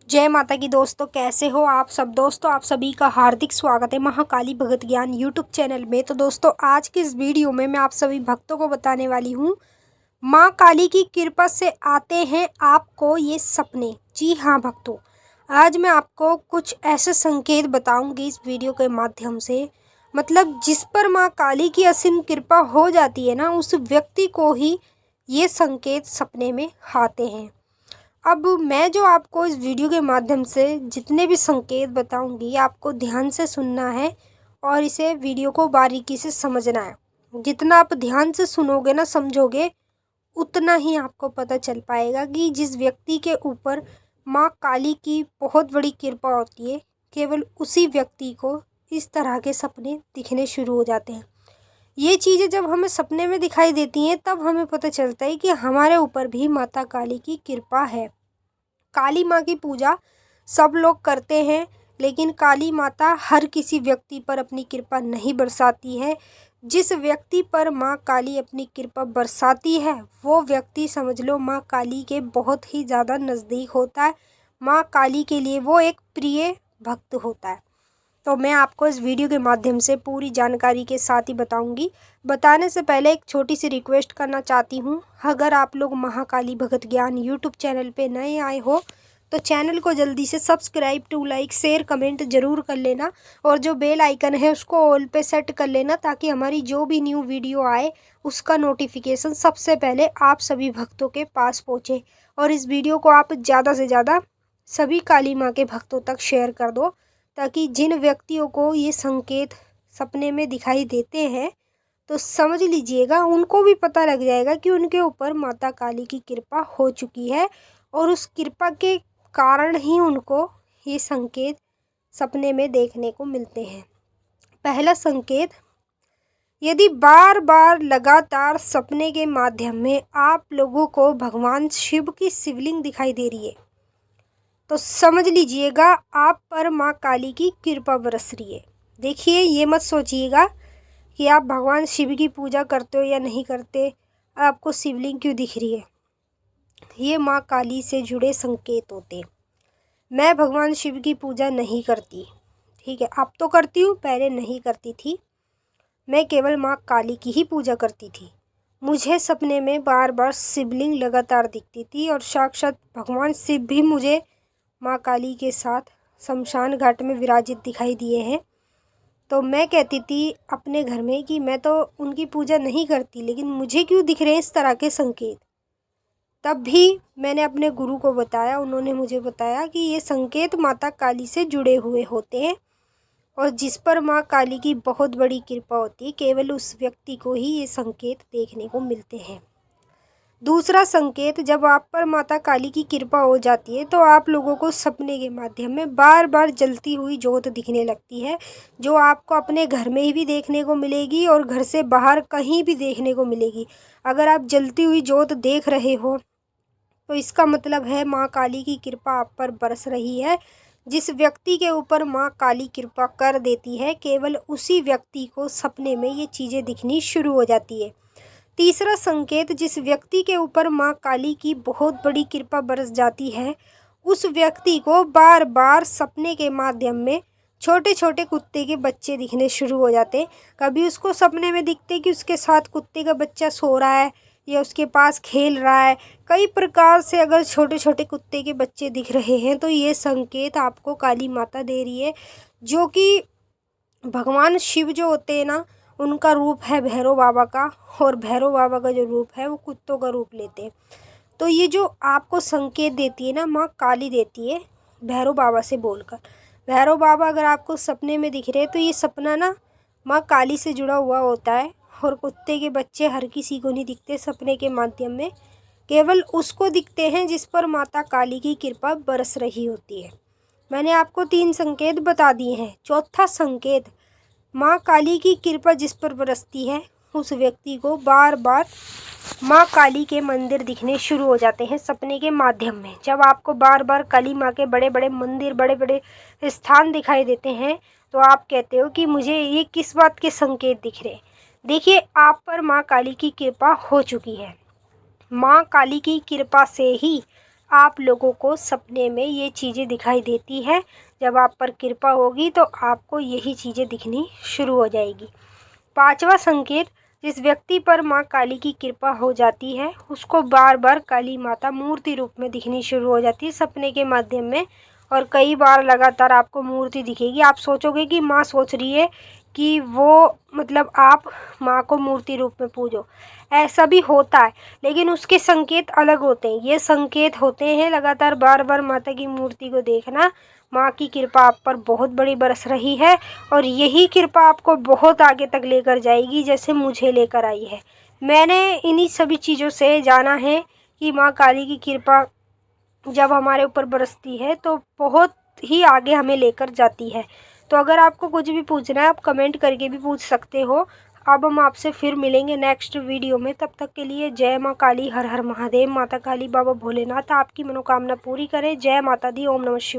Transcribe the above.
जय माता की दोस्तों, कैसे हो आप सब। दोस्तों आप सभी का हार्दिक स्वागत है महाकाली भगत ज्ञान यूट्यूब चैनल में। तो दोस्तों आज की इस वीडियो में मैं आप सभी भक्तों को बताने वाली हूँ, माँ काली की कृपा से आते हैं आपको ये सपने। जी हाँ भक्तों, आज मैं आपको कुछ ऐसे संकेत बताऊंगी इस वीडियो के माध्यम से, मतलब जिस पर माँ काली की असीम कृपा हो जाती है ना, उस व्यक्ति को ही ये संकेत सपने में आते हैं। अब मैं जो आपको इस वीडियो के माध्यम से जितने भी संकेत बताऊंगी, आपको ध्यान से सुनना है और इसे वीडियो को बारीकी से समझना है। जितना आप ध्यान से सुनोगे ना, समझोगे, उतना ही आपको पता चल पाएगा कि जिस व्यक्ति के ऊपर माँ काली की बहुत बड़ी कृपा होती है, केवल उसी व्यक्ति को इस तरह के सपने दिखने शुरू हो जाते हैं। ये चीज़ें जब हमें सपने में दिखाई देती हैं, तब हमें पता चलता है कि हमारे ऊपर भी माता काली की कृपा है। काली माँ की पूजा सब लोग करते हैं, लेकिन काली माता हर किसी व्यक्ति पर अपनी कृपा नहीं बरसाती है। जिस व्यक्ति पर माँ काली अपनी कृपा बरसाती है, वो व्यक्ति समझ लो माँ काली के बहुत ही ज़्यादा नज़दीक होता है। माँ काली के लिए वो एक प्रिय भक्त होता है। तो मैं आपको इस वीडियो के माध्यम से पूरी जानकारी के साथ ही बताऊंगी। बताने से पहले एक छोटी सी रिक्वेस्ट करना चाहती हूँ, अगर आप लोग महाकाली भगत ज्ञान यूट्यूब चैनल पे नए आए हो तो चैनल को जल्दी से subscribe too like share comment ज़रूर कर लेना, और जो बेल आइकन है उसको ऑल पे सेट कर लेना, ताकि हमारी जो भी न्यू वीडियो आए उसका नोटिफिकेशन सबसे पहले आप सभी भक्तों के पास पहुँचे। और इस वीडियो को आप ज़्यादा से ज़्यादा सभी काली माँ के भक्तों तक शेयर कर दो, ताकि जिन व्यक्तियों को ये संकेत सपने में दिखाई देते हैं, तो समझ लीजिएगा उनको भी पता लग जाएगा कि उनके ऊपर माता काली की कृपा हो चुकी है, और उस कृपा के कारण ही उनको ये संकेत सपने में देखने को मिलते हैं। पहला संकेत, यदि बार बार लगातार सपने के माध्यम में आप लोगों को भगवान शिव की शिवलिंग दिखाई दे रही है, तो समझ लीजिएगा आप पर माँ काली की कृपा बरस रही है। देखिए, ये मत सोचिएगा कि आप भगवान शिव की पूजा करते हो या नहीं करते, आपको शिवलिंग क्यों दिख रही है। ये माँ काली से जुड़े संकेत होते हैं। मैं भगवान शिव की पूजा नहीं करती, ठीक है, अब तो करती हूँ, पहले नहीं करती थी। मैं केवल माँ काली की ही पूजा करती थी। मुझे सपने में बार बार शिवलिंग लगातार दिखती थी, और साक्षात भगवान शिव भी मुझे माँ काली के साथ शमशान घाट में विराजित दिखाई दिए हैं। तो मैं कहती थी अपने घर में कि मैं तो उनकी पूजा नहीं करती, लेकिन मुझे क्यों दिख रहे हैं इस तरह के संकेत। तब भी मैंने अपने गुरु को बताया, उन्होंने मुझे बताया कि ये संकेत माता काली से जुड़े हुए होते हैं, और जिस पर माँ काली की बहुत बड़ी कृपा होती है, केवल उस व्यक्ति को ही ये संकेत देखने को मिलते हैं। दूसरा संकेत, जब आप पर माता काली की कृपा हो जाती है, तो आप लोगों को सपने के माध्यम में बार बार जलती हुई जोत दिखने लगती है, जो आपको अपने घर में ही भी देखने को मिलेगी और घर से बाहर कहीं भी देखने को मिलेगी। अगर आप जलती हुई जोत देख रहे हो, तो इसका मतलब है माँ काली की कृपा आप पर बरस रही है। जिस व्यक्ति के ऊपर माँ काली कृपा कर देती है, केवल उसी व्यक्ति को सपने में ये चीज़ें दिखनी शुरू हो जाती है। तीसरा संकेत, जिस व्यक्ति के ऊपर माँ काली की बहुत बड़ी कृपा बरस जाती है, उस व्यक्ति को बार बार सपने के माध्यम में छोटे छोटे कुत्ते के बच्चे दिखने शुरू हो जाते। कभी उसको सपने में दिखते कि उसके साथ कुत्ते का बच्चा सो रहा है या उसके पास खेल रहा है। कई प्रकार से अगर छोटे छोटे कुत्ते के बच्चे दिख रहे हैं, तो ये संकेत आपको काली माता दे रही है, जो कि भगवान शिव जो होते हैं ना, उनका रूप है भैरव बाबा का, और भैरव बाबा का जो रूप है वो कुत्तों का रूप लेते हैं। तो ये जो आपको संकेत देती है ना, माँ काली देती है भैरव बाबा से बोलकर। भैरव बाबा अगर आपको सपने में दिख रहे हैं, तो ये सपना ना माँ काली से जुड़ा हुआ होता है, और कुत्ते के बच्चे हर किसी को नहीं दिखते सपने के माध्यम में, केवल उसको दिखते हैं जिस पर माता काली की कृपा बरस रही होती है। मैंने आपको 3 संकेत बता दिए हैं। चौथा संकेत, माँ काली की कृपा जिस पर बरसती है, उस व्यक्ति को बार बार माँ काली के मंदिर दिखने शुरू हो जाते हैं सपने के माध्यम में। जब आपको बार बार काली माँ के बड़े बड़े मंदिर, बड़े बड़े स्थान दिखाई देते हैं, तो आप कहते हो कि मुझे ये किस बात के संकेत दिख रहे हैं। देखिए, आप पर माँ काली की कृपा हो चुकी है। माँ काली की कृपा से ही आप लोगों को सपने में ये चीज़ें दिखाई देती है। जब आप पर कृपा होगी तो आपको यही चीज़ें दिखनी शुरू हो जाएगी। 5वां संकेत, जिस व्यक्ति पर माँ काली की कृपा हो जाती है उसको बार बार काली माता मूर्ति रूप में दिखनी शुरू हो जाती है सपने के माध्यम में, और कई बार लगातार आपको मूर्ति दिखेगी। आप सोचोगे कि माँ सोच रही है कि वो मतलब आप माँ को मूर्ति रूप में पूजो। ऐसा भी होता है, लेकिन उसके संकेत अलग होते हैं। ये संकेत होते हैं लगातार बार बार माता की मूर्ति को देखना, माँ की कृपा आप पर बहुत बड़ी बरस रही है और यही कृपा आपको बहुत आगे तक लेकर जाएगी, जैसे मुझे लेकर आई है। मैंने इन्हीं सभी चीज़ों से जाना है कि माँ काली की कृपा जब हमारे ऊपर बरसती है तो बहुत ही आगे हमें लेकर जाती है। तो अगर आपको कुछ भी पूछना है आप कमेंट करके भी पूछ सकते हो। अब हम आपसे फिर मिलेंगे नेक्स्ट वीडियो में, तब तक के लिए जय माँ काली, हर हर महादेव। माता काली बाबा भोलेनाथ आपकी मनोकामना पूरी करें। जय माता दी, ओम नमः शिवाय।